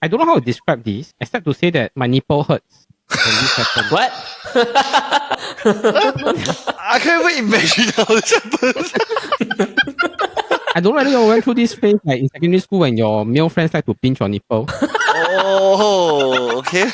I don't know how to describe this, except to say that my nipple hurts when this happens. What? I can't even imagine how this happens. I don't know whether you went through this phase like in secondary school when your male friends like to pinch your nipple. Oh, okay.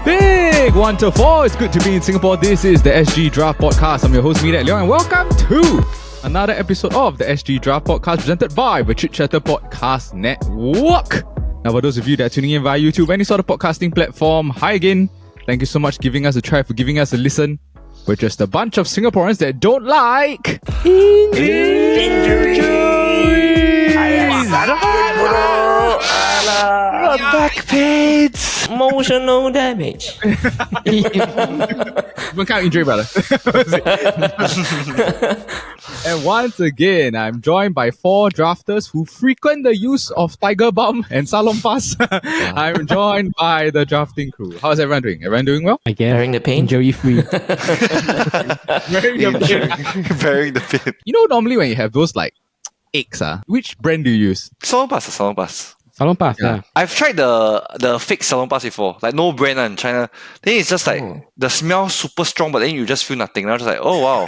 Big 1 to 4. It's good to be in Singapore. This is the SG Draft Podcast. I'm your host, Meet Leong, and welcome to another episode of the SG Draft Podcast presented by the Chit Podcast Network. Now, for those of you that are tuning in via YouTube, any sort of podcasting platform, hi again. Thank you so much for giving us a try, for giving us a listen. We're just a bunch of Singaporeans that don't like injuries. Back pains. Emotional damage. What kind of injury, brother? And once again, I'm joined by 4 drafters who frequent the use of Tiger Balm and Salon Pass. I'm joined by the drafting crew. How's everyone doing? Everyone doing well? I guess. Bearing the pain? Injury free. Bearing the pain. You know, normally when you have those like aches, which brand do you use? Salon Pass. Salon Pass, yeah. I've tried the fake Salon Pass before, like no brand in China. Then it's just like the smell super strong, but then you just feel nothing. And I'm just like, oh wow.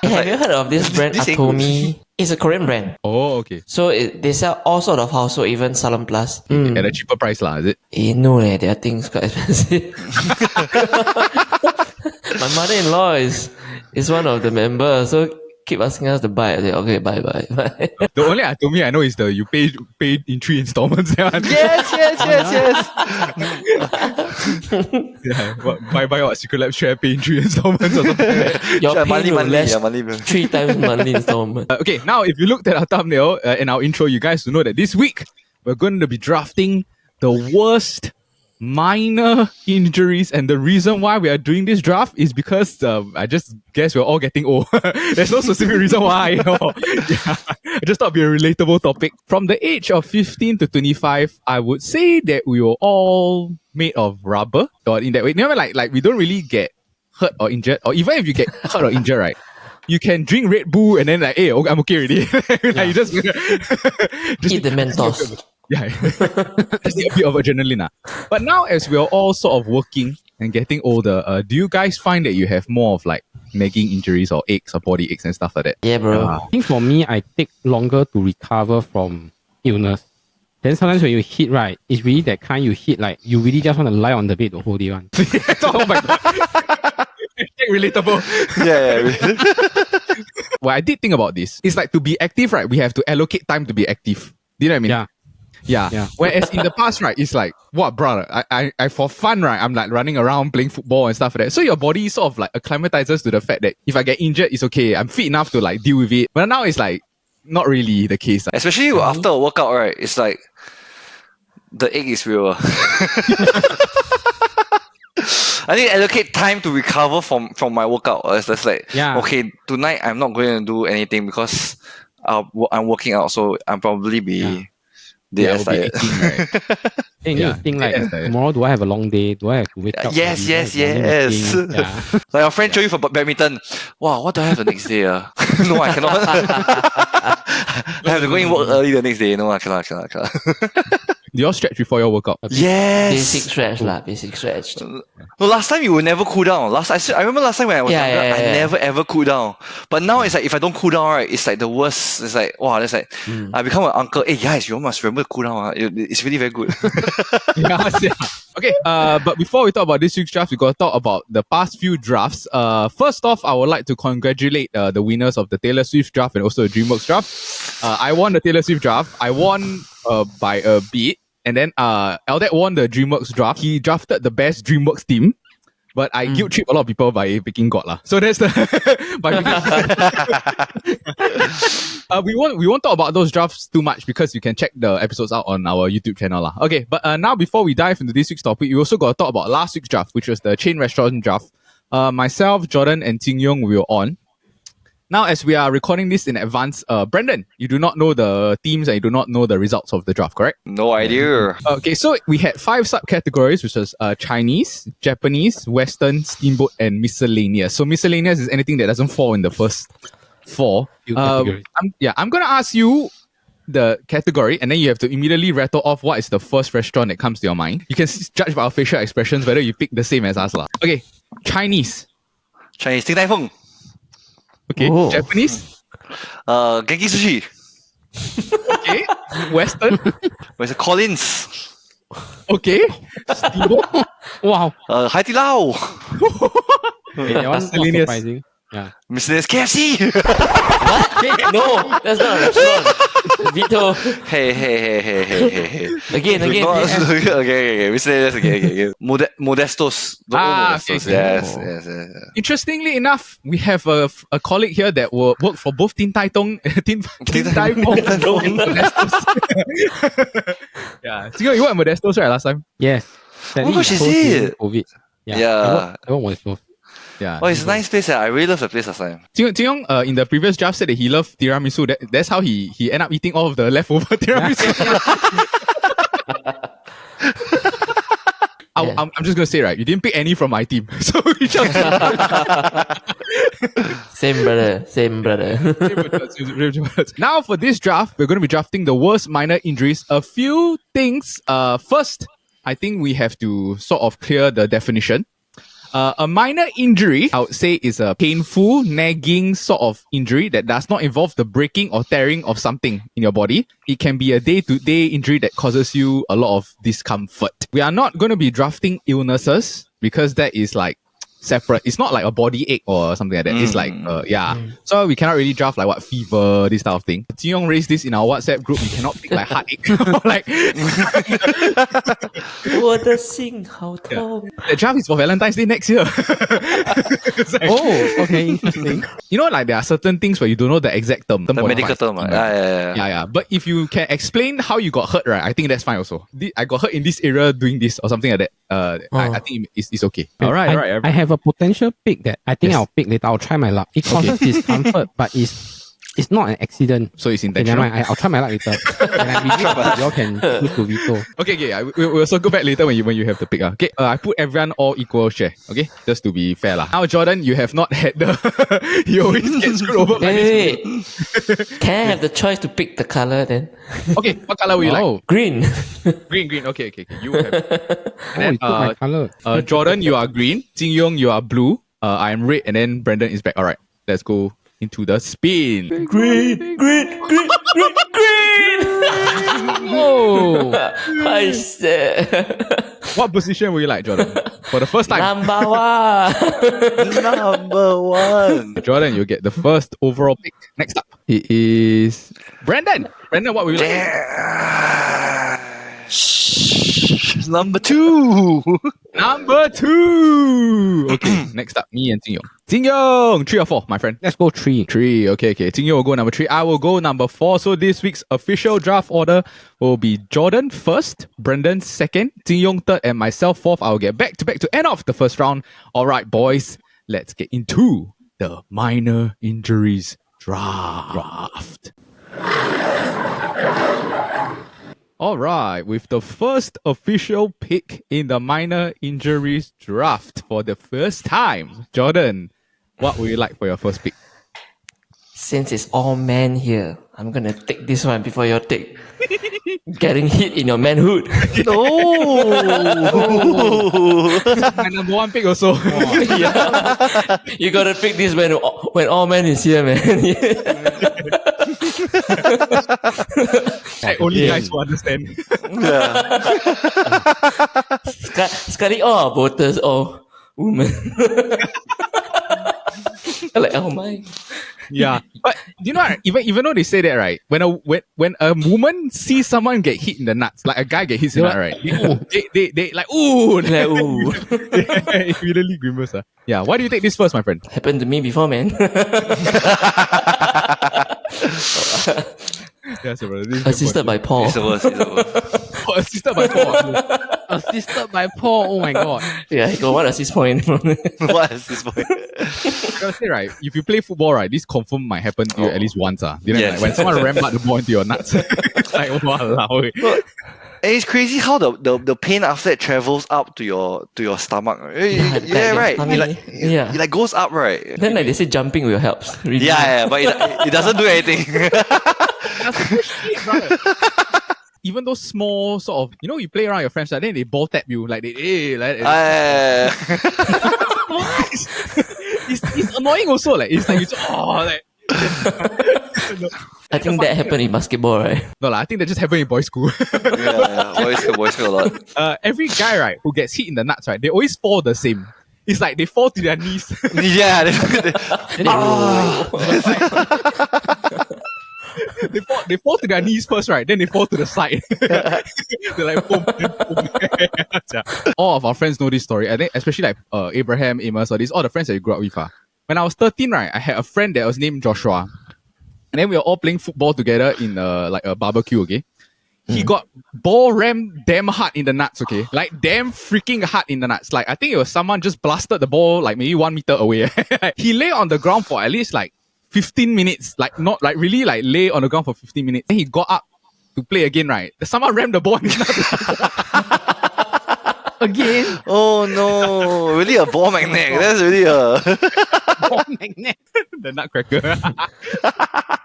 Have you heard of this brand, This ain't Atomy? It's a Korean brand. Oh, okay. So they sell all sort of household, even Salon Plus. At a cheaper price, is it? No, their things quite expensive. My mother-in-law is one of the members, so keep asking us to buy. I say, okay, buy. The only Atomy I know is the you pay in 3 installments. Yes. Yeah, buy what? Secret Lab share, pay in 3 installments or something like that. Your pay will less money. 3 times monthly installment. Okay, now if you looked at our thumbnail and our intro, you guys will know that this week we're going to be drafting the worst minor injuries, and the reason why we are doing this draft is because I just guess we're all getting old. There's no specific reason why. I just thought it'd be a relatable topic. From the age of 15 to 25, I would say that we were all made of rubber, or in that way. You know, like we don't really get hurt or injured, or even if you get hurt or injured, right? You can drink Red Bull and then like, hey, I'm okay already. You just Eat the Mentos. Yeah, just need a bit of adrenaline. But now, as we're all sort of working and getting older, do you guys find that you have more of like nagging injuries or aches or body aches and stuff like that? Yeah, bro. I think for me, I take longer to recover from illness. Then sometimes when you hit, right, it's really that kind you hit, like you really just want to lie on the bed the whole day. One. Oh my god. Relatable. Yeah. Well, I did think about this. It's like to be active, right? We have to allocate time to be active. Do you know what I mean? Yeah. Whereas in the past, right, it's like, what, brother? I for fun, right, I'm like running around playing football and stuff like that. So your body sort of like acclimatizes to the fact that if I get injured, it's okay. I'm fit enough to like deal with it. But now it's like not really the case. Especially after a workout, right? It's like the ache is real. I need to allocate time to recover from my workout. It's just like, okay, tonight I'm not going to do anything because I'm working out, so I'm probably be dead. Right? Then you think like, tomorrow do I have a long day? Do I have to wake up? Yes. Yeah. Like your friend show you for badminton. Wow, what do I have the next day? No, I cannot. I have to go in work early the next day. No, I cannot. Do you all stretch before your workout? Yes. Basic stretch. No, last time you will never cool down. I remember last time when I was younger, I never ever cool down. But now it's like if I don't cool down, right, it's like the worst. It's like wow, it's like I become an uncle. Hey guys, you all must remember to cool down. It's really very good. Okay, but before we talk about this week's draft, we got to talk about the past few drafts. First off, I would like to congratulate the winners of the Taylor Swift draft and also the DreamWorks draft. I won the Taylor Swift draft. I won by a bit. And then Eldad won the DreamWorks draft. He drafted the best DreamWorks team. But I guilt trip a lot of people by picking God lah. So that's the we won't talk about those drafts too much because you can check the episodes out on our YouTube channel lah. Okay, but now before we dive into this week's topic, we also got to talk about last week's draft, which was the chain restaurant draft. Myself, Jordan, and Ting Yong we were on. Now, as we are recording this in advance, Brendan, you do not know the teams and you do not know the results of the draft, correct? No idea. Okay, so we had 5 subcategories, which was Chinese, Japanese, Western, Steamboat, and miscellaneous. So miscellaneous is anything that doesn't fall in the first 4. Few categories. I'm gonna ask you the category, and then you have to immediately rattle off what is the first restaurant that comes to your mind. You can judge by our facial expressions whether you pick the same as us lah. Okay, Chinese. Chinese, Ding Tai Fung. Okay, Oh. Japanese. Genki Sushi. Okay, Western. Where's the Collins? Okay, Steamboat. Wow. Hai Di Lao. Okay, that one not Miscellaneous. surprising. Yeah. Miscellaneous KFC. No, that's not a restaurant. Vito. Hey. Again. Okay. Miscellaneous. Okay. Modestos. The old Okay. Modestos. Yes. Interestingly enough, we have a colleague here that will work for both Tin Tai Tong, Tin Tai Fung and Modestos. Yeah, Jing Yong, you worked at Modestos right last time? Yes. Oh my gosh, is Closed during it? COVID. Yeah. That one was closed. Yeah. Oh, it's a nice place. I really love the place last time. Jing Yong, in the previous draft said that he loved tiramisu. That's how he ended up eating all of the leftover tiramisu. I'm just gonna say, right, you didn't pick any from my team, so you just Same brother. Now for this draft, we're going to be drafting the worst minor injuries. A few things. First, I think we have to sort of clear the definition. A minor injury, I would say, is a painful, nagging sort of injury that does not involve the breaking or tearing of something in your body. It can be a day-to-day injury that causes you a lot of discomfort. We are not going to be drafting illnesses because that is like separate. It's not like a body ache or something like that. It's like, So we cannot really draft like what fever, this type of thing. Jing Yong raised this in our WhatsApp group. We cannot pick like heartache or like. 我的心好痛。 The draft is for Valentine's Day next year. It's like- Oh, okay, interesting. You know, like there are certain things where you don't know the exact term. The medical term. Yeah. But if you can explain how you got hurt, right, I think that's fine also. I got hurt in this area doing this or something like that. I think it's okay. All right. I have a potential pick that I think Yes. I'll pick later. I'll try my luck. It causes discomfort, but it's not an accident. So it's Okay, never intentional. mind. I'll try my luck later. And I believe you all can choose to veto. Okay. We'll circle back later when you have the pick. Okay, I put everyone all equal share. Okay, just to be fair lah. Now Jordan, you have not had the. You always get screwed over by this. Wait. Can I have the choice to pick the color then? Okay, what color would you like? Oh, Green. Green. Okay. You have. you took my color. Jordan, you are green. Jing Yong, you are blue. I am red, and then Brandon is back. All right, let's go into the spin. Green. Oh, I said. what position would you like, Jordan? For the first time, Number one. Number one. Jordan, you get the first overall pick. Next up, it is Brandon. Brandon, what would you like? Number two. Number 2. Okay, next up, me and Jing Yong. Jing Yong, 3 or 4, my friend. Let's go 3. 3. Okay. Jing Yong will go number 3. I will go number 4. So this week's official draft order will be Jordan first, Brendan second, Jing Yong third, and myself fourth. I'll get back to end off the first round. All right, boys, let's get into the minor injuries draft. All right, with the first official pick in the minor injuries draft for the first time, Jordan, what would you like for your first pick? Since it's all men here, I'm gonna take this one before you take getting hit in your manhood. My number 1 pick also. Yeah. You gotta pick this when all men is here, man. Like, only guys who understand. Sekali all our voters, all women. Like, oh my. Yeah, but you know, what? even though they say that, right? When a woman sees someone get hit in the nuts, like a guy get hit in the nuts, right? They like ooh, Like, ooh. yeah, immediately grimace. Yeah, why do you take this first, my friend? Happened to me before, man. Yeah, so brother, this is Assisted by Paul. It's the worst. assisted by Paul. Assisted by Paul. Oh my god. Yeah, he got one assist point. What is this boy? I gotta say, right, if you play football, right, this confirm might happen to you at least once. You know, Yes. like, when someone ram out the ball into your nuts, it's like, walao. And it's crazy how the pain after it travels up to your stomach. Yeah, Yeah, your right. stomach, yeah. It like goes up, right? Then like they say jumping will help. Really. Yeah, but it doesn't do anything. Even those small sort of, you play around your friends, like, then they ball tap you, like it's annoying also, like it's like you just, like. I think that happened in basketball, right? No, I think that just happened in boys' school. Boys feel a lot. Every guy, right, who gets hit in the nuts, right, they always fall the same. It's like they fall to their knees. Yeah. They fall to their knees first, right? Then they fall to the side. They're like, boom, boom. All of our friends know this story. I think, especially like Abraham, Amos, or all the friends that you grew up with. When I was 13, right, I had a friend that was named Joshua. And then we were all playing football together in like a barbecue, okay? He got ball rammed damn hard in the nuts, okay? Like damn freaking hard in the nuts. Like I think it was someone just blasted the ball like maybe 1 meter away. He lay on the ground for at least like 15 minutes. Like not like really like lay on the ground for 15 minutes. Then he got up to play again, right? Someone rammed the ball in his nuts. Again? Oh no, really a ball magnet. That's really a Ball magnet. The nutcracker.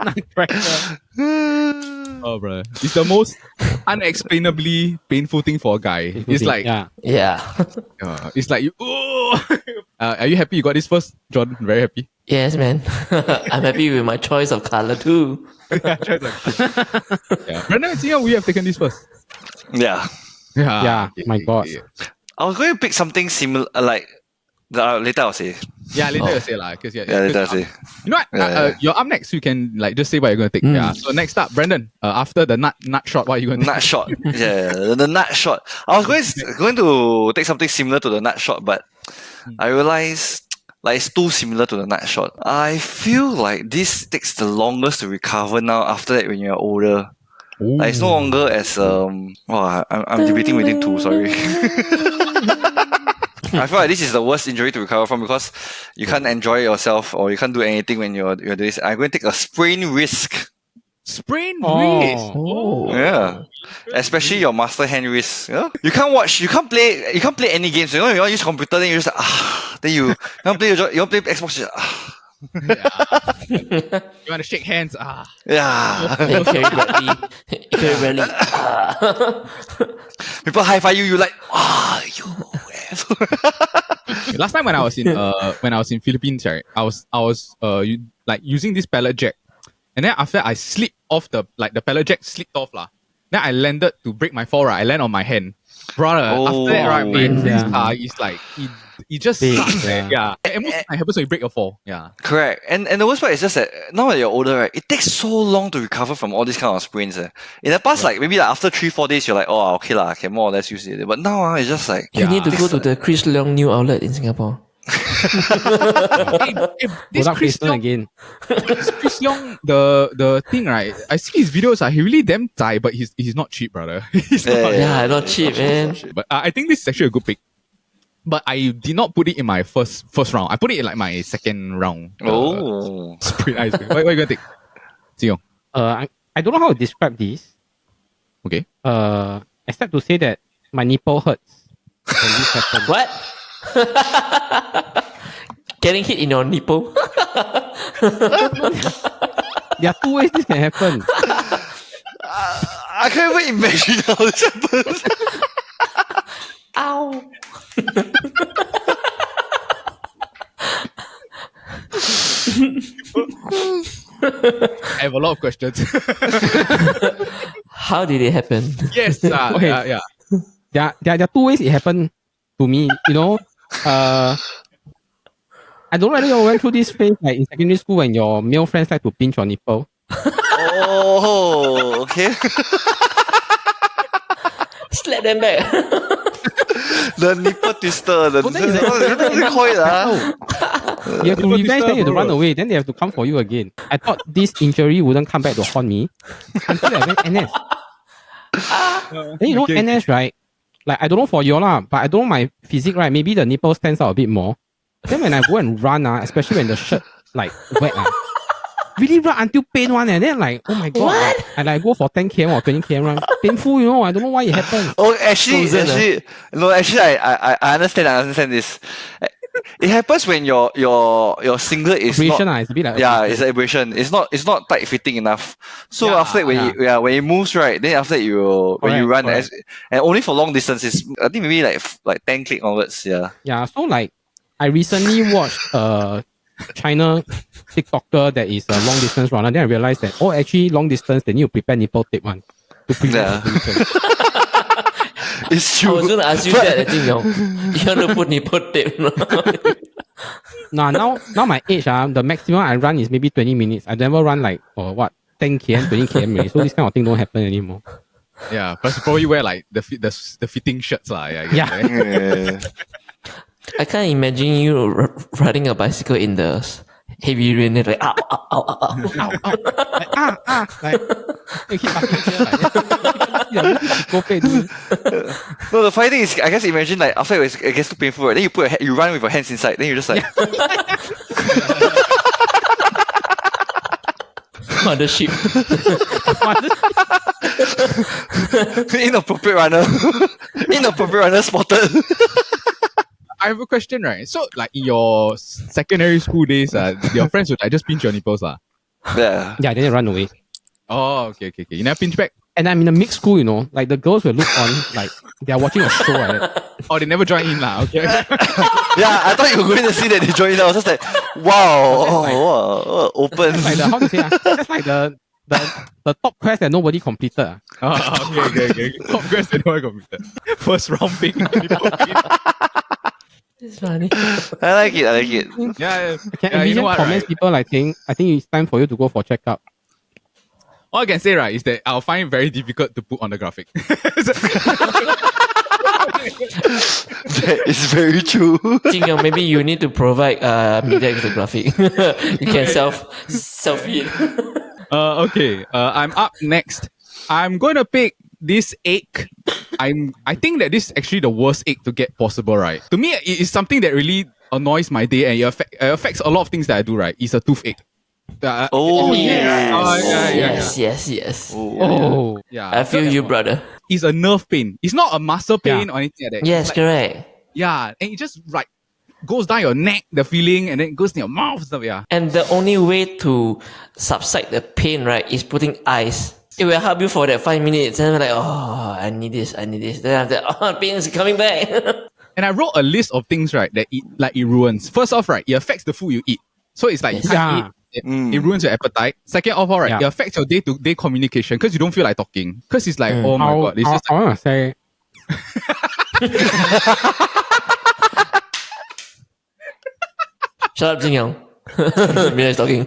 Nutcracker. Oh, bro. It's the most unexplainably painful thing for a guy. It's like, yeah. Yeah. it's like, are you happy you got this first, John? Very happy. Yes, man. I'm happy with my choice of color too. Yeah. Brandon and Sia, we have taken this first. yeah. Yeah, my God. I was going to pick something similar, like later I'll say. Yeah, later you'll say lah. Yeah, later I'll say. You know what? Yeah. You're up next. You can like just say what you're going to take. Yeah. So next up, Brandon. After the nut shot, what are you going to Nut shot. Yeah, the nut shot. I was going to take something similar to the nut shot, but I realized like it's too similar to the nut shot. I feel like this takes the longest to recover now after that when you're older. Like it's no longer as I'm debating between two, sorry. I feel like this is the worst injury to recover from because you can't enjoy yourself or you can't do anything when you're doing this. I'm going to take a sprained wrist. Sprained wrist? Oh. Yeah. Especially your master hand wrist. You can't play any games. You want to use computer, then you just then you want to play Xbox, You want to shake hands? Yeah. Carry Bradley. People high five you, you like, you. Last time when I was in Philippines, right, I was using this pallet jack, and then after I slipped off the pallet jack slipped off lah. Then I landed to break my fall, right. I land on my hand, brother. After that, right, my wrist is like it just sucks, yeah. And most of the time happens when you break your fall. Yeah. Correct. And the worst part is just that now that you're older, right, it takes so long to recover from all these kind of sprains. In the past, like maybe like after 3-4 days, you're like, oh, okay lah, I can more or less use it. But now it's just like You need to go to the Chris Leong new outlet in Singapore. This Chris Leong again. This Chris Leong, the thing, right? I see his videos. He really damn tight, but he's not cheap, brother. He's not. Yeah, not cheap, man. But I think this is actually a good pick. But I did not put it in my first round. I put it in like my second round. It's pretty nice. What are you gonna take? Sion? I don't know how to describe this. Okay. Except to say that my nipple hurts when this happens. What? Getting hit in your nipple? There are two ways this can happen. I can't even imagine how this happens. Ow! I have a lot of questions. How did it happen? Yes. Okay. Yeah. There are two ways it happened to me. I don't know whether you went through this phase like in secondary school when your male friends like to pinch your nipple. Oh, okay. Slap them back. The nipple twister. What do you call it? You have to revenge, then you have to run away, then they have to come for you again. I thought this injury wouldn't come back to haunt me until I went NS. Then NS, right? like I don't know for you lah, but I don't know my physique, right? Maybe the nipple stands out a bit more. Then when I go and run, especially when the shirt like wet, really run until pain one, and then like, oh my god, What? and I go for 10 km or 20 km run, painful, you know. I don't know why it happens. Oh, actually, Frozen, no, actually, I understand. I understand this. It happens when your singlet is Abrasion, not. it's a bit like Yeah, abrasion. it's an abrasion. It's not tight fitting enough. So Yeah, after that, when it moves right, then after that when you run Correct. and only for long distances, I think maybe like 10 click onwards. Yeah. Yeah, so like I recently watched China TikToker that is a long distance runner. Then I realized that actually long distance they need to prepare nipple tape one to prevent Yeah. abrasion. It's I was true. gonna ask you that, Jing Yong. You want to put nipple tape? No? Nah, now my age, the maximum I run is maybe 20 minutes. I never run like 10 km, 20 km already. So this kind of thing don't happen anymore. Yeah, plus you probably wear like the fitting shirts lah. Yeah, I guess, Yeah. right? Yeah. I can't imagine you riding a bicycle in the heavy rain. Like, ow, ow, ow, ow, ow. Like, you keep fucking here, like, go pay, dude. No, the funny thing is, I guess imagine like after it gets too painful, right? Then you run with your hands inside. Then you just like, Mothership. inappropriate runner spotted. I have a question, right? So, like in your secondary school days, your friends would like just pinch your nipples, lah. Yeah. Yeah, then they run away. Oh, okay. You never pinch back? And I'm in a mixed school, you know, like the girls will look on like they're watching a show, right? Oh, they never join in, lah. Okay. Yeah, I thought you were going to see that they joined. I was just like, wow, wow, open. It's like the, how to say, that's like the top quest that nobody completed. Okay. Top quest that no one completed. First round pick. It's funny. I like it. Yeah. I can Yeah, imagine you know what, comments right? people like saying, I think it's time for you to go for checkup. All I can say, right, is that I'll find it very difficult to put on the graphic. It's very true. Jing Yong, maybe you need to provide media with the graphic. You can selfie it. Okay. I'm up next. I'm going to pick this ache. I think that this is actually the worst ache to get possible, right? To me, it is something that really annoys my day and it affects a lot of things that I do, right? It's a toothache. Oh, Yes. Yes. Oh, Yeah. I feel you, brother. It's a nerve pain. It's not a muscle pain or anything like that. Yes, It's like, correct. yeah, and it just like goes down your neck, the feeling, and then it goes in your mouth stuff. Yeah. And the only way to subside the pain, right, is putting ice. It will help you for that 5 minutes. And I'm like, oh, I need this. Then after that, pain is coming back. And I wrote a list of things, right, that it ruins. First off, right, it affects the food you eat. So it's like you can't eat. It ruins your appetite. Second of all, right, it affects your day-to-day communication because you don't feel like talking. Because it's like, oh my god, it's just I want to say, Shut up, Jing Yong. Mira is talking.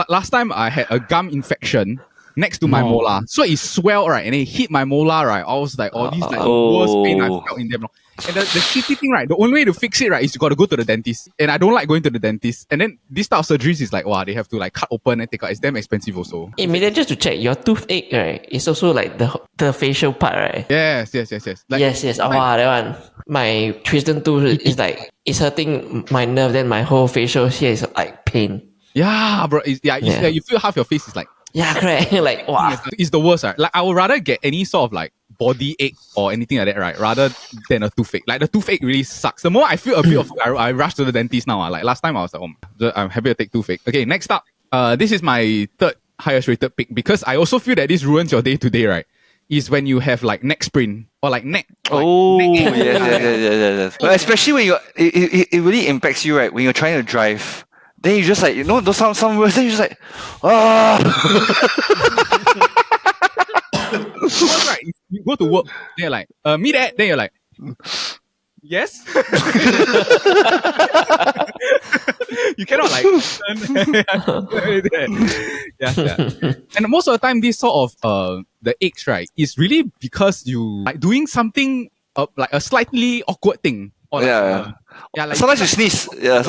last time I had a gum infection next to my molar. So it swelled, right? And it hit my molar, right? I was like, oh, this is like the worst pain I've felt in damn long. And the shitty thing, right? The only way to fix it, right, is you got to go to the dentist. And I don't like going to the dentist. And then this type of surgeries is like, wow, they have to like cut open and take out. It's damn expensive also. Hey, Mira, just to check, your toothache, right, is also like the facial part, right? Yes. Like, Yes. Oh, that one. My twisted tooth is like, it's hurting my nerve, then my whole facial here is like pain. yeah, bro. You feel half your face is like, Yeah, correct. Like, wow. it's the worst, right? Like, I would rather get any sort of like body ache or anything like that, right? Rather than a toothache. Like, the toothache really sucks. The more I feel a bit of, I rush to the dentist now. Like, last time I was like, I'm happy to take toothache. Okay, next up. This is my third highest rated pick because I also feel that this ruins your day to day, right? Is when you have like neck sprain or like neck. Yes. But especially when it really impacts you, right? When you're trying to drive. Then you just like, you know, those some words, then you just like, Because, right, you go to work, they're like, me that, then you're like, yes? You cannot like yeah. And most of the time, this sort of the aches, right, is really because you like doing something like a slightly awkward thing. Or like, like sometimes you sneeze. Yeah.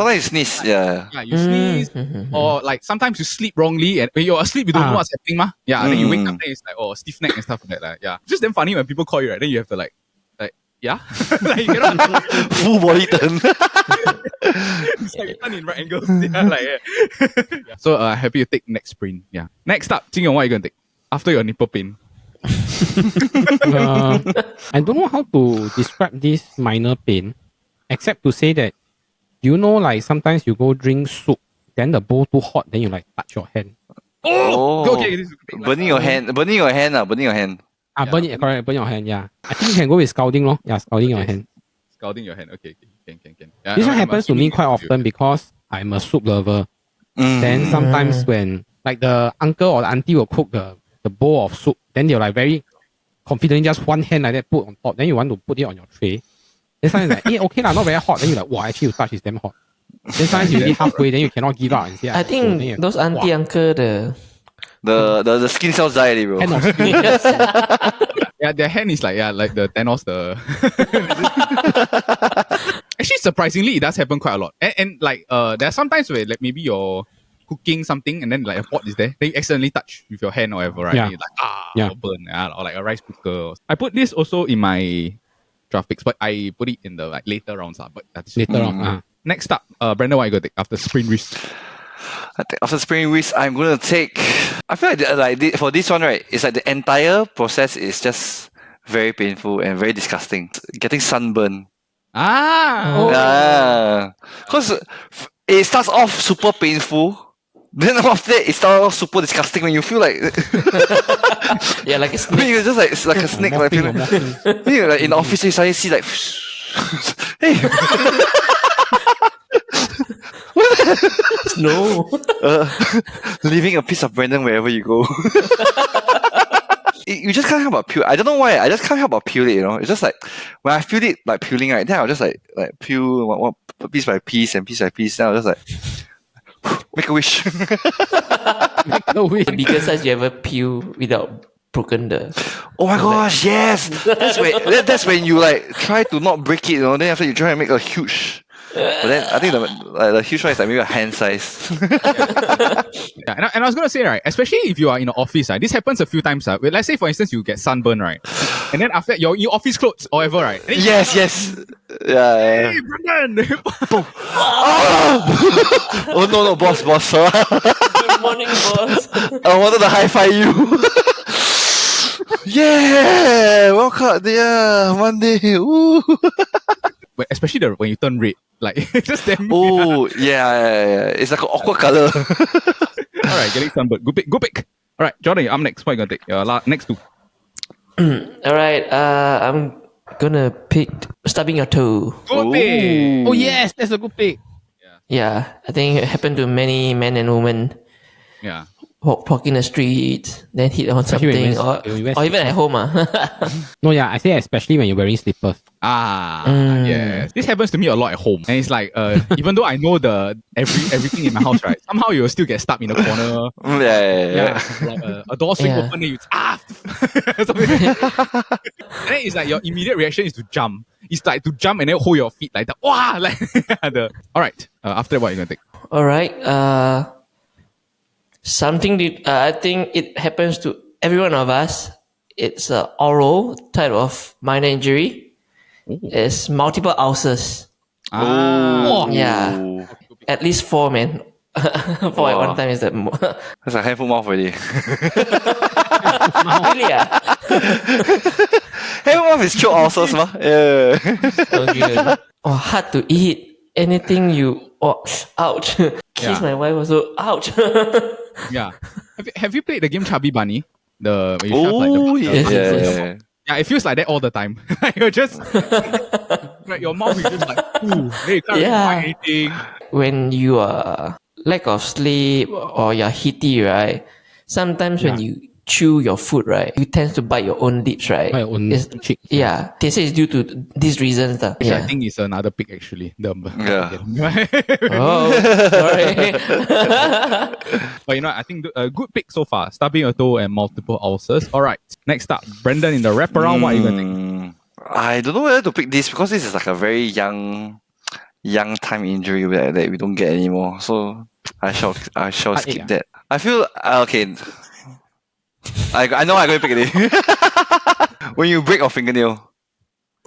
you sneeze, or like sometimes you sleep wrongly, and when you're asleep, you don't know what's happening, Then you wake up, then it's like, oh, stiff neck and stuff like that. Yeah, just damn funny when people call you, right? Then you have to like Yeah. Like, you know, Full body turn. it's like turn in right angles. Yeah, like, yeah. So happy you take next sprint. Yeah. Next up, Jing Yong, what are you gonna take? After your nipple pain. I don't know how to describe this minor pain, except to say that, you know, like sometimes you go drink soup, then the bowl too hot, then you like touch your hand. Oh, Okay, this is like, burning your hand, burning your hand, burning your hand. Burn it, correct, burn your hand, yeah. I think you can go with scalding, lor. Yeah, scalding your hand. scalding your hand. Okay, can. Yeah, This one I'm happens to me assuming quite it's you. often because I'm a soup lover. Mm. Then sometimes when like the uncle or the auntie will cook the bowl of soup, then they're like very confidently just one hand like that put on top. Then you want to put it on your tray. Then sometimes like, okay lah, not very hot. Then you're like, wow, actually you touch is damn hot. Then sometimes you eat halfway, then you cannot give up and say, I think those auntie uncle The skin cells die already, bro. hand of skin. Yeah, their hand is like like the Thanos. Actually, surprisingly, it does happen quite a lot. And like there are sometimes where like maybe you're cooking something and then like a pot is there, then you accidentally touch with your hand or whatever, right? Yeah. And you're like or burn, or like a rice cooker. I put this also in my draft picks, but I put it in the like later rounds. But that's Later on. Next up, Brandon, what are you gonna take after sprint race? I think after spring weeks, I'm gonna take. I feel like for this one, right, it's like the entire process is just very painful and very disgusting. Getting sunburn. Oh. Yeah, because it starts off super painful. Then after that, it starts off super disgusting when you feel like Yeah, like a when snake. you're just like it's like a snake. Like, Morphing or morphing. then you're like in the office, you suddenly see like, hey. No. Leaving a piece of Brandon wherever you go. You just can't help but peel. I don't know why. I just can't help but peel it. You know, it's just like when I feel it like peeling, right? Then I'll just like peel one piece by piece and piece by piece. Then I'll just like make a wish. The biggest size you ever peel without broken the. Oh my gosh, yes. That's when you like try to not break it. You know, then after you try and make a huge. But then I think the huge one is like maybe a hand size. Yeah, and I was gonna say, right, especially if you are in the office, right, this happens a few times. Let's say for instance you get sunburn, right? And then after your office clothes or whatever, right? And then yes. Yeah. hey, Brandon! Oh no, boss. Good morning, boss. I wanted to high five you. Yeah, welcome. Yeah, Monday. Ooh. But especially when you turn red, like it's just damn. Oh, yeah. It's like an awkward color. All right, getting sunburned. Good pick. All right, Jordan, I'm next. What are you gonna take? Next two. All right. I'm gonna pick stubbing your toe. Good pick. Oh yes, that's a good pick. Yeah, I think it happened to many men and women. Yeah. Walking the street, then hit on Especially when something, you wear or even at home. No, yeah, I say especially when you're wearing slippers. Yes. This happens to me a lot at home, and it's like even though I know the everything in my house, right? Somehow you'll still get stuck in the corner. Yeah. Like a door swing Yeah. open, then you something. And then it's like your immediate reaction is to jump. It's like to jump and then hold your feet like that. Wow, like all right. After that, what are you gonna take? All right. Something that I think it happens to every one of us. It's an oral type of minor injury. It's multiple ulcers. Yeah. At least 4, man. 4 at one time is that. That's a handful mouth already. Really? Handful mouth is choke ulcers, ma. Yeah. Okay. Hard to eat. Anything you. Ouch. Kiss my wife also. Ouch. Yeah. Have you played the game Chubby Bunny? Where you shove, like, Oh, Yes. yeah. yeah, it feels like that all the time. You're just like your mouth is just like ooh, then you can't really find anything. When you are lack of sleep or you're heaty, right? Sometimes when you chew your food, right, you tend to bite your own lips, right? Bite your own cheek. Yeah, they say it's due to these reasons. Which I Yeah. think is another pick actually. Yeah. Oh, sorry. But you know, I think a good pick so far. Stubbing a toe and multiple ulcers. All right. Next up, Brendan in the wraparound. What are you gonna think? I don't know whether to pick this because this is like a very young time injury that we don't get anymore. So I shall skip that. I feel okay. I know I'm going to pick it. When you break your fingernail.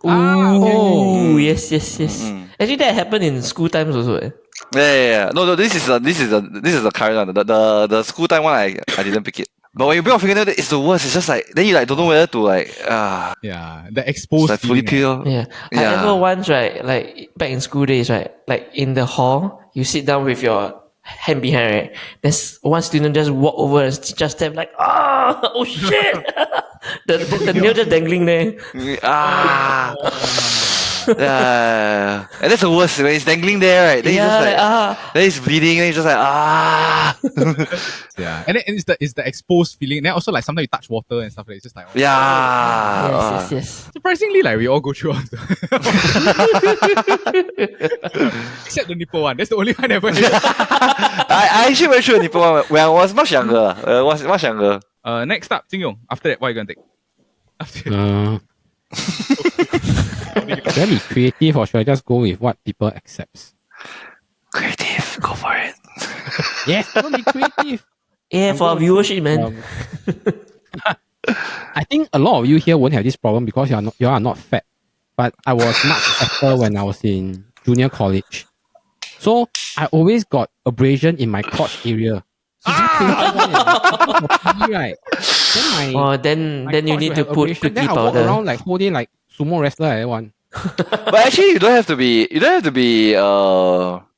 Ooh, yes. Actually, that happened in school times also. Yeah. No. This is the current one. The school time one. I didn't pick it. But when you break your fingernail, it's the worst. It's just like then you like don't know whether to like Yeah, the exposed like fully feeling. peel. Yeah. I ever once, right, like back in school days, right, like in the hall, you sit down with your hand behind, right? There's one student just walk over and just step like, oh shit! the nail just dangling there. Yeah. And that's the worst when it's dangling there, right? Then you just like, then it's bleeding, then you just like Yeah, and then it's the exposed feeling. And then also like sometimes you touch water and stuff like that. It's just like Yes. surprisingly like we all go through all the except the nipple one. That's the only one I ever had. I actually went through a nipple one when I was much younger. Next up, Jing Yong. After that, what are you gonna take? After that. Should I be creative or should I just go with what people accept? Creative, go for it. Yes, don't be creative. Yeah, for our viewership, man. I think a lot of you here won't have this problem because you are not fat. But I was much fatter when I was in junior college. So I always got abrasion in my crotch area. Right. Then you need to put cookie then I walk powder. around like whole day like sumo wrestler like that one. But actually, you don't have to be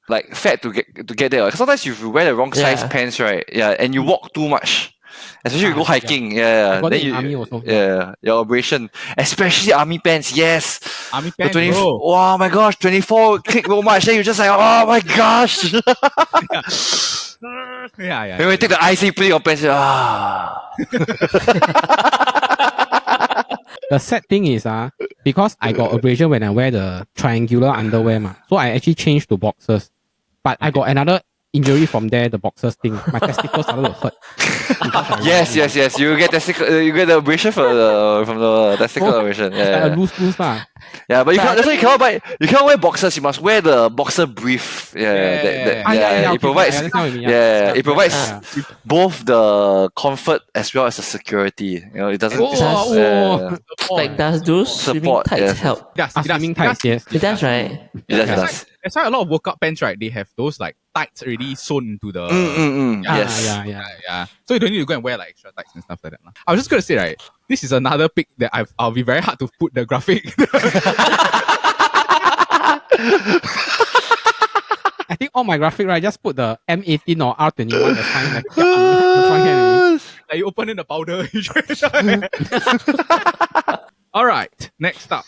like fat to get there. Like, sometimes if you wear the wrong size pants, right? Yeah, and you walk too much. Especially if you go hiking, I got then it in army also. your abrasion, especially army pants. Yes, Army the pants, bro. Oh my gosh, 24 click so much. Then you just like, oh my gosh. Yeah. Then when you take the IC, put it on pants. The sad thing is because I got abrasion when I wear the triangular underwear so I actually changed to boxers. But I got another injury from there, the boxers thing. My testicles started to hurt. Yes. You get you get the abrasion from the testicle abrasion. Yeah. Loose lah. Yeah, but that's why you cannot buy. You cannot wear boxers. You must wear the boxer brief. It provides. It provides both the comfort as well as the security. You know, it doesn't. Like does those swimming tights help? Swimming tights, yes. It does, right? It does. That's why a lot of workout pants, right? They have those like tights already sewn into the. Yes. Yeah. So you don't need to go and wear like extra tights and stuff like that. I was just gonna say, right? This is another pic that I'll be very hard to put the graphic. I think all my graphic, right, just put the M18 or R21, the sign like you open in the powder. All right, next up.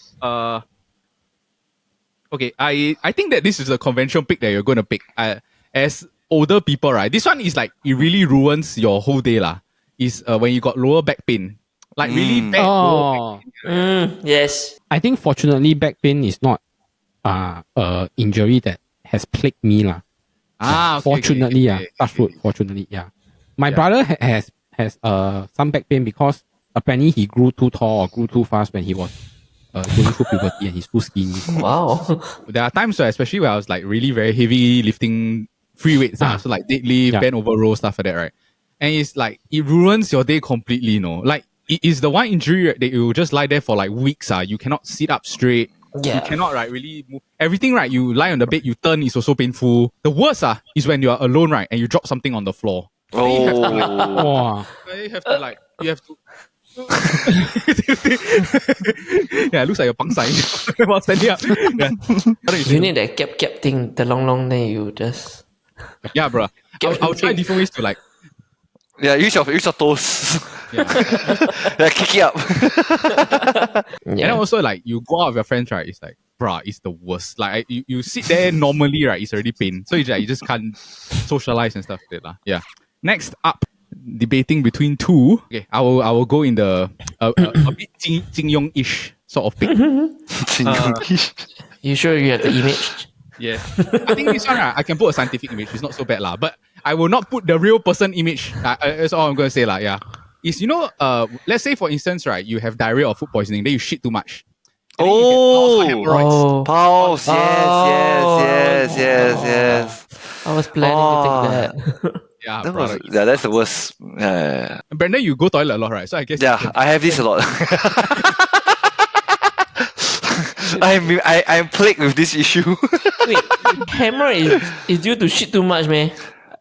Okay, I think that this is a conventional pick that you're going to pick. As older people, right? This one is like, it really ruins your whole day lah. Is when you got lower back pain. Like really bad lower back pain. Yes. I think fortunately back pain is not a injury that has plagued me lah. Fortunately, touch wood, fortunately, My brother has some back pain because apparently he grew too tall or grew too fast when he was going through puberty and he's too skinny. Wow. There are times where, especially where I was like really very heavy lifting free weights, so like deadlift, bend over row, stuff like that, right? And it's like, it ruins your day completely, Like, it is the one injury that you just lie there for like weeks. You cannot sit up straight. Yeah. You cannot really move. Everything, right? You lie on the bed, you turn, is also painful. The worst is when you're alone, right? And you drop something on the floor. Oh. You have to yeah, it looks like a pang sign while standing up. You need that cap thing, the long, then you just. Yeah, bro. I'll try different ways to like. Yeah, use your toes. Kick it up. And also like you go out with your friends, right? It's like, bruh, it's the worst. Like you sit there normally, right? It's already pain. So you just can't socialize and stuff like that. Yeah. Next up, debating between two. Okay, I will go in the a bit Jing Yong-ish sort of pick. You sure you have the image? Yeah. I think this one, I can put a scientific image. It's not so bad lah. But I will not put the real person image. That's all I'm going to say lah. Yeah. Is, let's say for instance, right, you have diarrhea or food poisoning, then you shit too much. Pulse. Yes. I was planning to take that. Yeah, that's the worst. Yeah. Brandon, you go toilet a lot, right? So I guess. Yeah, I have this a lot. I'm plagued with this issue. Wait, hammer is due to shit too much, man.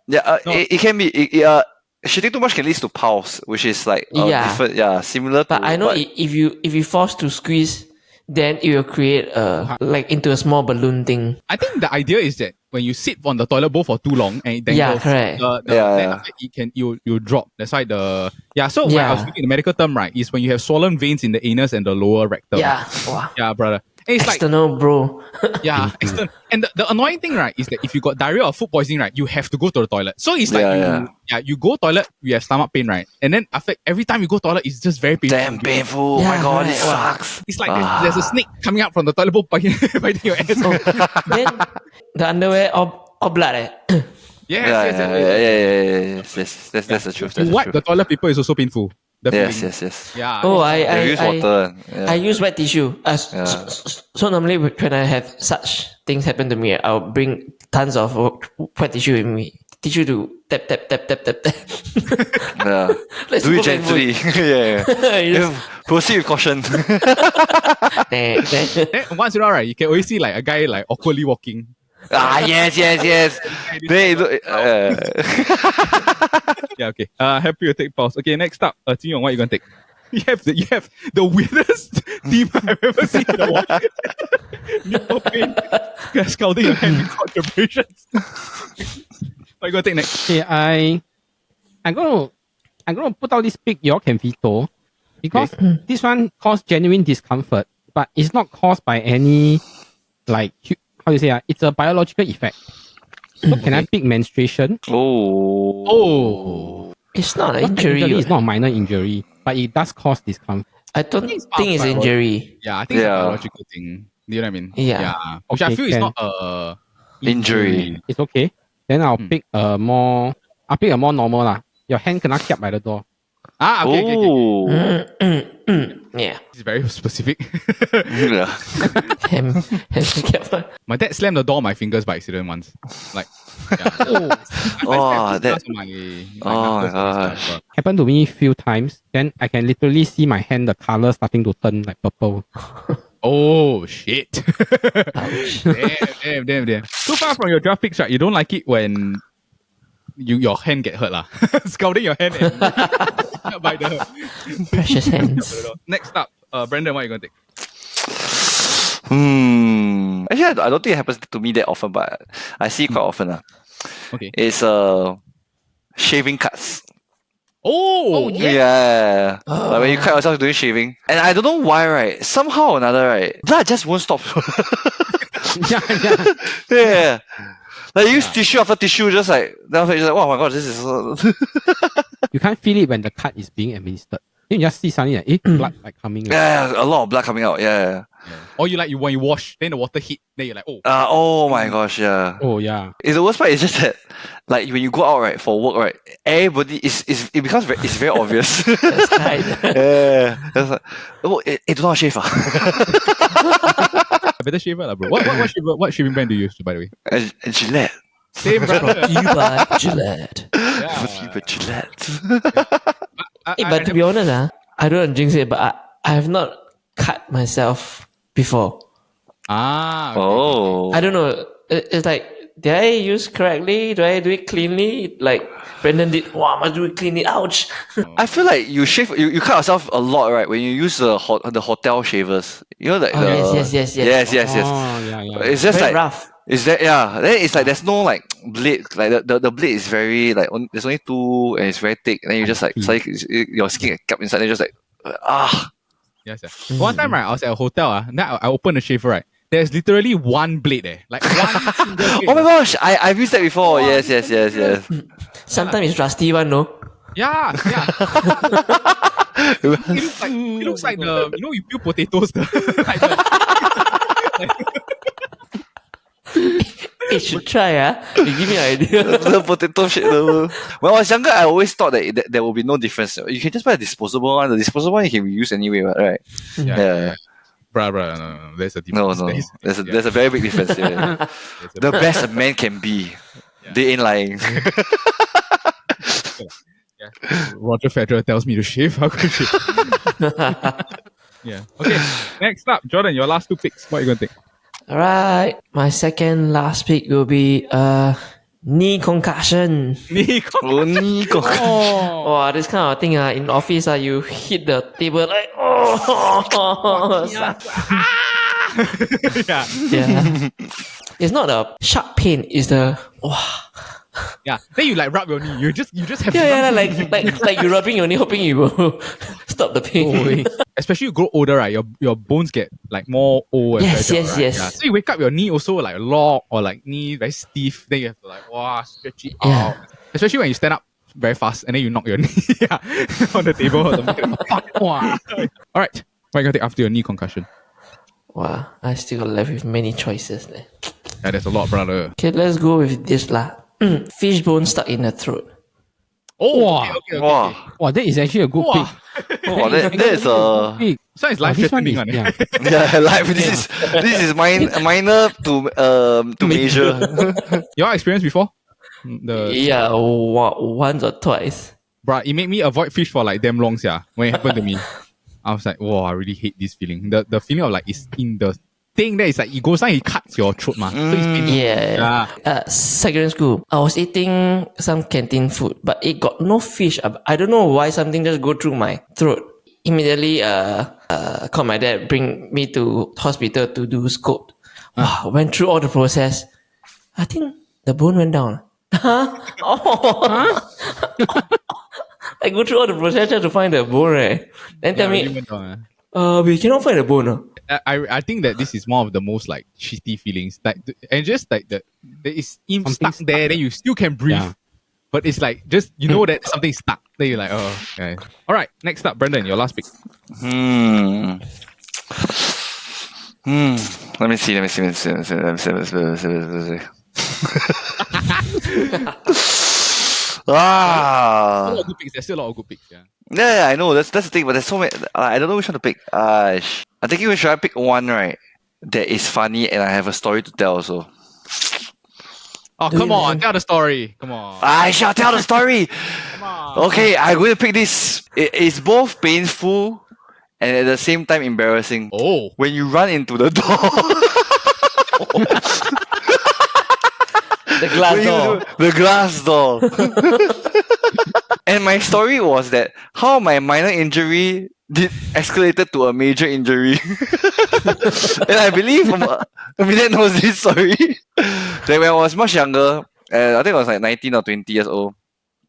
Yeah, it can be. Shitting too much can lead to pulse, which is like different. Yeah, similar. But I know if you force to squeeze, then it will create like into a small balloon thing. I think the idea is that when you sit on the toilet bowl for too long and it dangles, correct. then after it can you drop. That's why So when I was speaking the medical term, right, is when you have swollen veins in the anus and the lower rectum. Yeah, wow. Yeah, brother. And it's External, bro. yeah, external. And the annoying thing, right, is that if you got diarrhea or food poisoning, right, you have to go to the toilet. So it's like you go toilet, you have stomach pain, right? And then after every time you go toilet, it's just very painful. Damn painful. Oh my god, it sucks. It's like there's a snake coming out from the toilet bowl biting your ass. Then the underwear all blood. Yes. That's the truth. You wipe the toilet paper is also painful. Yes. Yeah. Oh, I use water. I use wet tissue. So normally when I have such things happen to me, I'll bring tons of wet tissue with me. Tissue to tap. Yeah. Do it gently. Proceed with caution. Then once in a while, right, you can always see like a guy like awkwardly walking. Yes. They look. Yeah, okay. Happy to take pause. Okay, next up, Jin Yong, what are you gonna take? You have the weirdest team I've ever seen in a while. Nipple pain, scalding your hand with contributions. What are you gonna take next? Okay, I'm gonna put out this pick y'all can veto because this one caused genuine discomfort, but it's not caused by any like how do you say it's a biological effect. So can I pick menstruation? Oh. It's not an injury. It's not a minor injury, but it does cause discomfort. I don't think it's injury. Yeah, I think it's a biological thing. You know what I mean? Yeah. Which I feel is not a injury. It's okay. Then I'll pick a more normal lah. Your hand cannot keep by the door. Okay. Yeah. It's very specific. Yeah. My dad slammed the door on my fingers by accident once. Like, yeah. My gosh. Happened to me a few times. Then I can literally see my hand, the color starting to turn like purple. Oh shit! Damn. So far from your draft picks, right? You don't like it when your hand get hurt lah. Scalding your hand and by the precious hands. Next up, Brandon, what are you gonna take? Actually, I don't think it happens to me that often, but I see it quite often. Okay. It's shaving cuts. Oh yeah. Like when you cut yourself doing shaving. And I don't know why, right? Somehow or another, right? Blood just won't stop. Yeah. Like you use tissue after tissue, just like then after you're like, oh my god, this is so You can't feel it when the cut is being administered. You just see suddenly like, blood like coming. Yeah, a lot of blood coming out. Yeah. Or you like when you wash, then the water hit, then you're like, oh. Oh my gosh, yeah. Oh yeah. It's the worst part is just that, like when you go out right for work, right, everybody it becomes it's very obvious. That's right. Yeah. It's like, do not shave. I better shave it, bro. What shaving brand do you use, by the way? And Gillette. Same brand. You buy Gillette. Gillette. But to be honest, I don't jinx it, but I have not cut myself before. Okay. Oh. I don't know. It's like, did I use correctly? Do I do it cleanly? Like Brendan did. Wow, I must do it cleanly. Ouch. I feel like you shave, you cut yourself a lot, right? When you use the hotel shavers, you know, like yes. Yes. Oh yeah. It's just Very like rough. Is that Then it's like there's no like blade. Like the blade is very like there's only two and it's very thick. And then you just like your skin get cupped inside. And you're just like Yes. One time, right, I was at a hotel. Then I opened the shaver, right. There's literally one blade there, like one single blade. Oh my gosh, I've used that before. Yes. Sometimes it's rusty one, no? Yeah. It looks like the you peel potatoes. You should try, You give me an idea. The potato shit. When I was younger, I always thought that there will be no difference. You can just buy a disposable one. The disposable one you can reuse anyway, right? Yeah. Bruh, no. There's a difference. No. There's a very big difference. Yeah. The best a man can be. Yeah. They ain't lying. Yeah. Roger Federer tells me to shave. How could you? Yeah. Okay. Next up, Jordan, your last two picks. What are you gonna take? Alright, my second last pick will be knee concussion. Only got Oh, Oh, this kind of thing in office you hit the table like oh yeah. yeah. It's not a sharp pain, it's the Yeah. Then you like rub your knee. You just have to yeah, rub like you're rubbing your knee hoping you will stop the pain. especially you grow older, right? Your bones get like more old and Yes, fragile, yes, right? yes. Yeah. So you wake up, your knee also like locked or like knee very stiff. Then you have to like stretch it Yeah. out. Especially when you stand up very fast and then you knock your knee on the table or something. wow. All right. What are you gonna take after your knee concussion? Wow, I still got left with many choices there. Yeah, there's a lot, brother. Okay, let's go with this lah. Fish bone stuck in the throat. Oh, Wow. okay. wow. Wow, that is actually a good Wow. pick. Wow, that is Pick. So it's Oh, life this one threatening, is, one. yeah. yeah, like this is minor to major. Your experience before? The Yeah, once or twice. bruh, it made me avoid fish for like damn long, yeah. When it happened to me, I was like, whoa, I really hate this feeling. The feeling of like it's in the thing that is like it goes down, it cuts your throat, man. So it's painful. Yeah. Yeah. Secondary school, I was eating some canteen food, but it got no fish. I don't know why something just go through my throat. Immediately, called my dad, bring me to hospital to do scope. Wow, went through all the process. I think the bone went down. Huh? I go through all the process just to find the bone, right? Then tell really me, went down, we cannot find the bone. I think that this is one of the most like shitty feelings. Like and just like there is Something stuck there, then you still can breathe. Yeah. But it's like just you know that something's stuck. Then you're like, oh, okay. All right, next up, Brendan, your last pick. Let me see. Ah. A lot of good picks. There's still a lot of good picks. Yeah. Yeah, I know. That's the thing. But there's so many. I don't know which one to pick. I'm thinking should I pick one right that is funny and I have a story to tell also. Oh, come on, tell the story. Come on. I shall tell the story. Come on. Okay, I'm going to pick this. It's both painful and at the same time embarrassing. Oh. When you run into the door. The glass door. The glass door. And my story was that how my minor injury escalated to a major injury. And I believe Amelia knows this story. That when I was much younger, I think I was like 19 or 20 years old,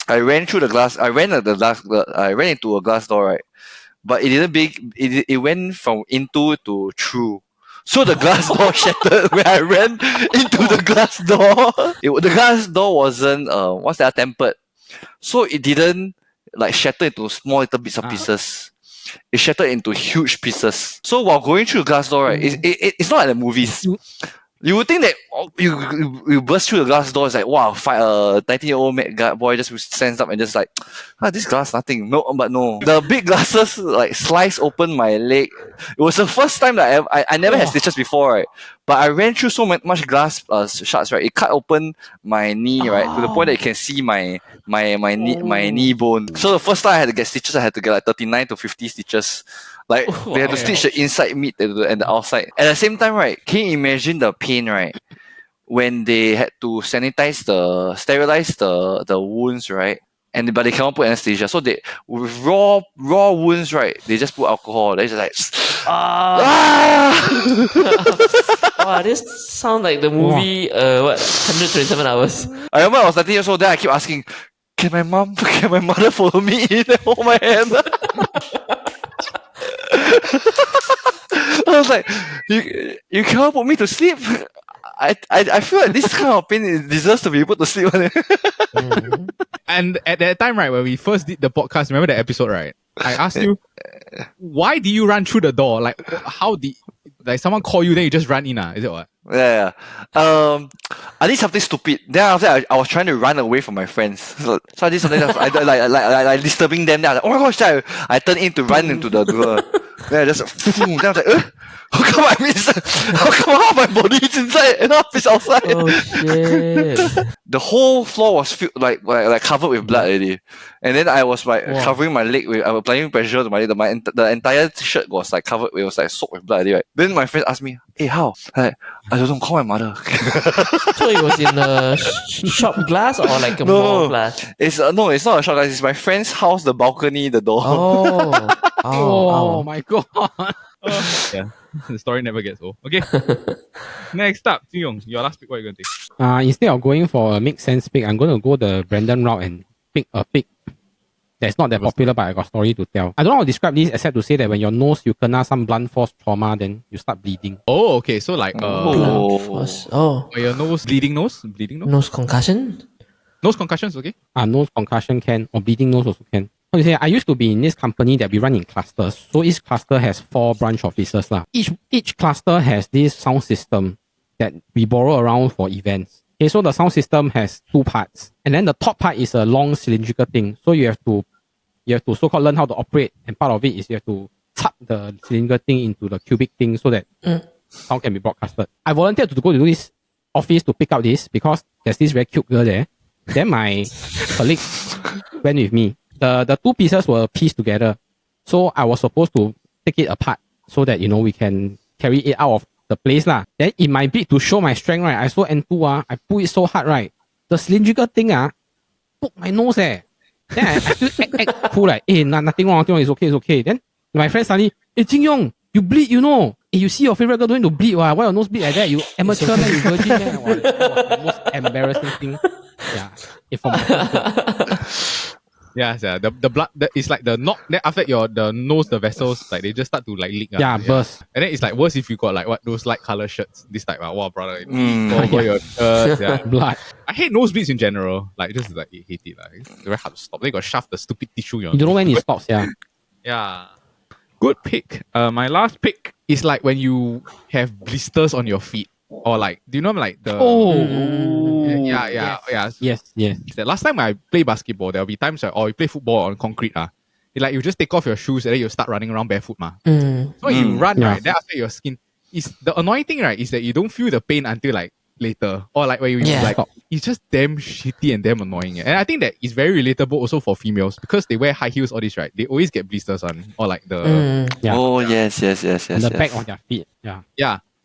I ran through the glass. I ran into a glass door, right? But it didn't it went from into to through. So the glass door shattered when I ran into the glass door. The glass door wasn't tempered. So it didn't like shatter into small little bits of pieces. It shattered into huge pieces. So while going through the glass door, right, it's not like the movies. You would think that you burst through the glass door, it's like, wow, 19-year-old boy just stands up and just like, this glass, nothing. No, but no. The big glasses like slice open my leg. It was the first time that I never had stitches before, right? But I ran through so much glass shards, right? It cut open my knee, right? To the point that you can see my knee bone. So the first time I had to get stitches, I had to get like 39 to 50 stitches. Like they had to stitch the inside meat and the outside. At the same time, right? Can you imagine the pain, right? When they had to sterilize the wounds, right? But they cannot put anesthesia. So they with raw wounds, right? They just put alcohol. They just like Wow, this sounds like the movie 127 hours. I remember I was 13 years old, then I keep asking, can my mother follow me in and hold my hand? I was like, you cannot put me to sleep. I feel like this kind of pain deserves to be put to sleep. And at that time, right, when we first did the podcast, remember that episode, right? I asked you, why did you run through the door? Like, how did someone call you, then you just run in? Is it what? Yeah. I did something stupid. Then after that, I was trying to run away from my friends. So I did something like disturbing them. Then I was like, oh my gosh! I turned in to run into the door. Then I just then I was like, how come how come half my body is inside and half is outside? Oh shit! The whole floor was filled, like covered with blood already. And then I was like covering my leg with, I was applying pressure to my leg. The entire shirt was like covered, it was like soaked with blood already, right? Then my friend asked me, hey, how? I don't know, call my mother. So it was in a shop glass or like a mall glass? No, it's not a shop glass. It's my friend's house, the balcony, the door. Oh my god. Yeah, the story never gets old. Okay. Next up, Jin-Yong, your last pick, what are you going to take? Instead of going for a make sense pick, I'm going to go the Brandon route and pick a pick that's not that popular, but I got story to tell. I don't know how to describe this except to say that when your nose, you kena some blunt force trauma, then you start bleeding. Oh, okay. So like, your nose, bleeding nose? Nose concussion? Nose concussions, okay? Nose concussion can, or bleeding nose also can. How to say, I used to be in this company that we run in clusters. So each cluster has 4 branch offices. Each cluster has this sound system that we borrow around for events. Okay, so the sound system has 2 parts. And then the top part is a long cylindrical thing. So you have to so-called learn how to operate. And part of it is you have to tap the cylindrical thing into the cubic thing so that sound can be broadcasted. I volunteered to go to this office to pick up this because there's this very cute girl there. Then my colleague went with me. The 2 pieces were pieced together. So I was supposed to take it apart so that, we can carry it out of the place. Then in my bid to show my strength, right, I saw N2, I pull it so hard, right, the cylindrical thing, poke my nose, Then I still act cool, like, nothing wrong, it's okay. Then my friend suddenly, Jin-Yong, you bleed, you see your favorite girl going to bleed, why your nose bleed like that? You amateur man, you virgin man. That was the most embarrassing thing. Yeah, the blood, it's like the knock. Then after the nose, the vessels, like they just start to like leak. Burst. And then it's like worse if you got like those light color shirts. This type, wow, brother, over your shirt, blood. I hate nosebleeds in general. Like just like I hate it. It's very hard to stop. They got shove the stupid tissue. You don't know when it stops. Yeah. Good pick. My last pick is like when you have blisters on your feet. Or like, do you know like the... Yes. The last time I play basketball, there'll be times or you play football on concrete. Like you just take off your shoes and then you start running around barefoot. So you run, right? Then after your skin... The annoying thing, right, is that you don't feel the pain until like later. Or like when you like... It's just damn shitty and damn annoying. And I think that it's very relatable also for females because they wear high heels, all this, right? They always get blisters on. Or like the... Yes. And the back of their feet. Yeah.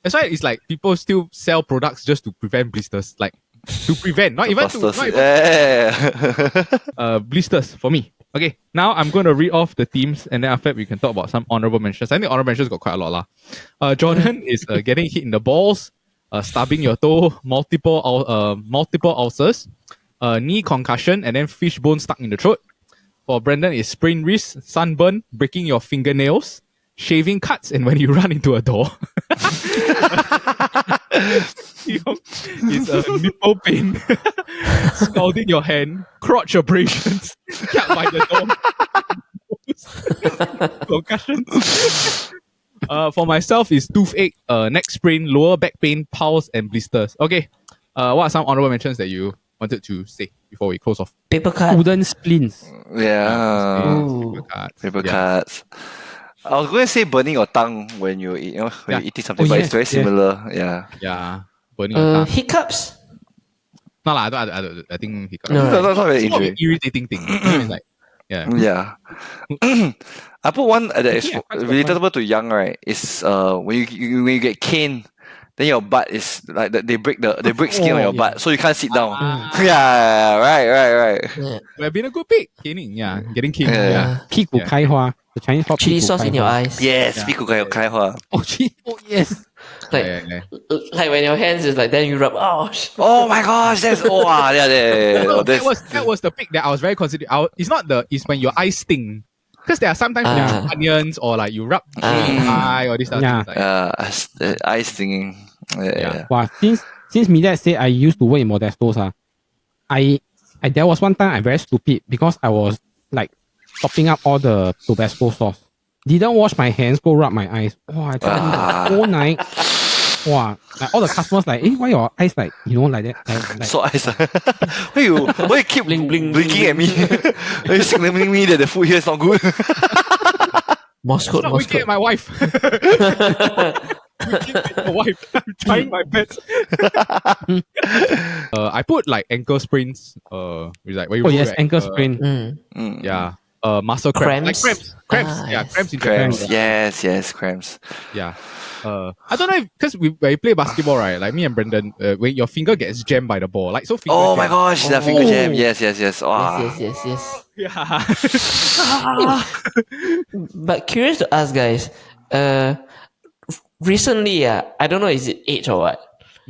That's why it's like people still sell products just to prevent blisters. Like, to prevent, not even blisters for me. Okay, now I'm going to read off the teams and then after that we can talk about some honorable mentions. I think honorable mentions got quite a lot. Jordan is getting hit in the balls, stubbing your toe, multiple ulcers, knee concussion, and then fishbone stuck in the throat. For Brandon is sprained wrist, sunburn, breaking your fingernails, shaving cuts, and when you run into a door. It's a nipple pain, scalding your hand, crotch abrasions, cut by the door, concussions. For myself is toothache, neck sprain, lower back pain, pulse, and blisters. Okay, what are some honorable mentions that you wanted to say before we close off? Paper cut. Wooden splints. Paper cuts. I was going to say burning your tongue when you eat, when you're eating something, but it's very similar. Yeah. Burning your tongue. Hiccups? No, I think hiccups. No, that's not very it's an irritating thing. It's like, I put one that is relatable to young, right? It's when you get caned, then your butt is like they break skin on your butt, so you can't sit down. Right. Well, been a good pick. Caning, getting caned. 屁股开花. The Chinese call chili sauce in your eyes. Yes, 屁股开花. Oh, yes. Like when your hands is like, then you rub. Oh my gosh, that's that was the pick that I was very considerate. It's when your eyes sting. Because there are sometimes you have onions or like you rub eye or this stuff. Eyes stinging. Wow, since me dad said I used to work in Modestos, there was one time I very stupid because I was like topping up all the Tabasco sauce. Didn't wash my hands, go rub my eyes. I tried that whole night. Like all the customers like, why your eyes like, like that? Like, so eyes. Why you keep blinking at me? Why you signaling me that the food here is not good? Stop winking at my wife. My wife, I'm trying my best. I put like ankle sprains. It's like where you Oh put yes, your ankle sprain. Yeah. Muscle cramps. Cramps? Like cramps. Ah, Yeah, yes. cramps in Cramps. Japan. Yes, cramps. Yeah. I don't know if because when you play basketball, right? Like me and Brendan, when your finger gets jammed by the ball, like so finger Oh my jam. gosh, that finger jam. Yes. Yes, Wow. yes. Yeah. But curious to ask, guys. Recently, I don't know, is it age or what?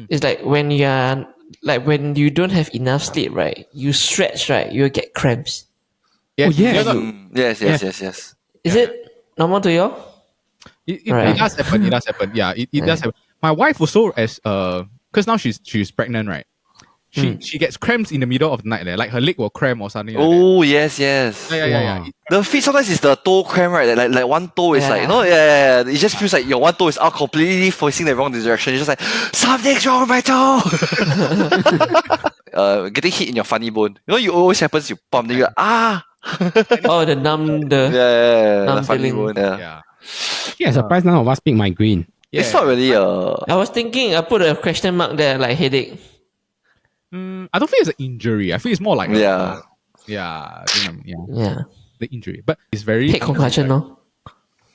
It's like when you don't have enough sleep, right? You stretch, right? You'll get cramps. Yeah, Oh, yes. you're not- Yes. Is it normal to you? It Right. does happen. It does happen. Yeah, it does happen. My wife also as because now she's pregnant, right? She gets cramps in the middle of the night there. Like her leg will cramp or something like that. Oh yes. Yeah. Wow. The feet sometimes is the toe cramp, right? Like one toe is like, Yeah. you know, yeah. It just feels like your one toe is out completely facing the wrong direction. You're just like, something's wrong with my toe. Getting hit in your funny bone. You know, you always happens. You bump, then you're like, Oh, the numb, the the numb funny feeling. bone. Yeah. Yeah. Yeah, surprised none of us pick migraine. It's not really I was thinking, I put a question mark there, like headache. I don't think it's an injury. I feel it's more like Yeah. I think Yeah. the injury. But it's very Head concussion, no?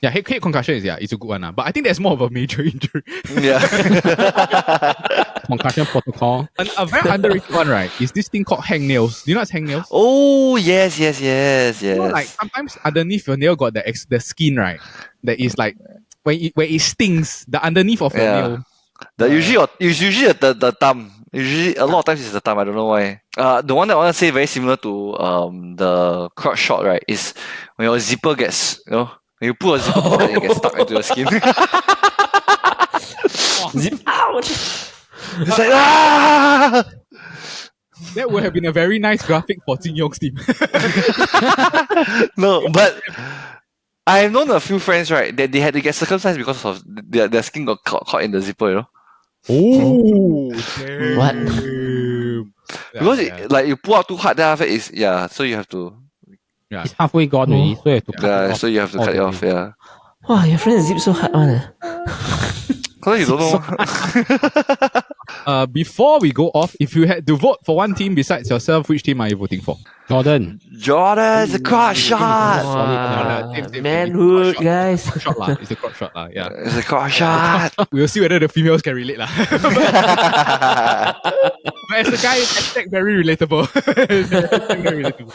Yeah, head concussion is it's a good one. But I think that's more of a major injury. Yeah. Concussion protocol. A very underrated one, right? Is this thing called hangnails. Do you know what's hangnails? Oh yes. You know, like sometimes underneath your nail got the skin, right? That is like when it stings, the underneath of your Yeah. nail. It's usually the thumb. Usually a lot of times it's the thumb. I don't know why. The one that I want to say very similar to the crotch shot, right? Is when your zipper gets, you know, when you put a zipper on and it gets stuck into your skin. Zip. Ouch! It's like ah. That would have been a very nice graphic for Jin Yong's team. No, but I've known a few friends, right, that they had to get circumcised because of their skin got caught in the zipper, you know. Oh, What? Because like you pull out too hard, then after so you have to It's halfway gone already, so you have to cut it off. so you have to all cut it the off, way. yeah. Wow, your friend zip so hard one. Because you don't know. Before we go off, if you had to vote for one team besides yourself, which team are you voting for? Jordan. Jordan's a crotch shot. Wow. Same. Manhood, guys. Shot lah. It's a crotch shot lah. Yeah. It's a crotch shot. We'll see whether the females can relate lah. But as a guy, hashtag very relatable. Hashtag very relatable.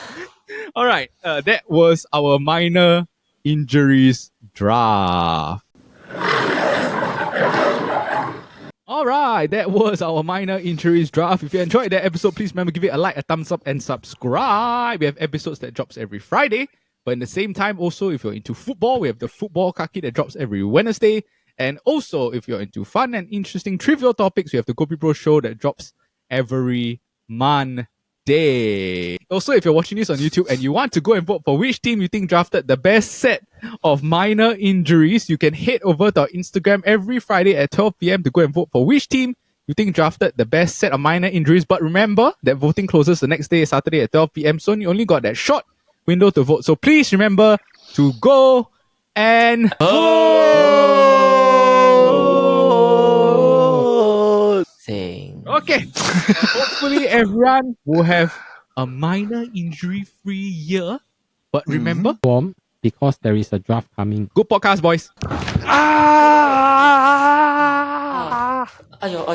All right, that was our minor injuries draft. All right, that was our minor injuries draft. If you enjoyed that episode, please remember give it a like, a thumbs up, and subscribe. We have episodes that drops every Friday. But in the same time, also, if you're into football, we have the football kaki that drops every Wednesday. And also, if you're into fun and interesting trivial topics, we have the Gopi Pro show that drops every Monday. Also, if you're watching this on YouTube and you want to go and vote for which team you think drafted the best set of minor injuries, you can head over to our Instagram every Friday at 12 p.m. to go and vote for which team you think drafted the best set of minor injuries. But remember that voting closes the next day, Saturday at 12 p.m. So you only got that short window to vote. So please remember to go and vote. Sing. Okay. Hopefully everyone will have a minor injury-free year. But remember, Warm, because there is a draft coming. good podcast, boys. Ayo.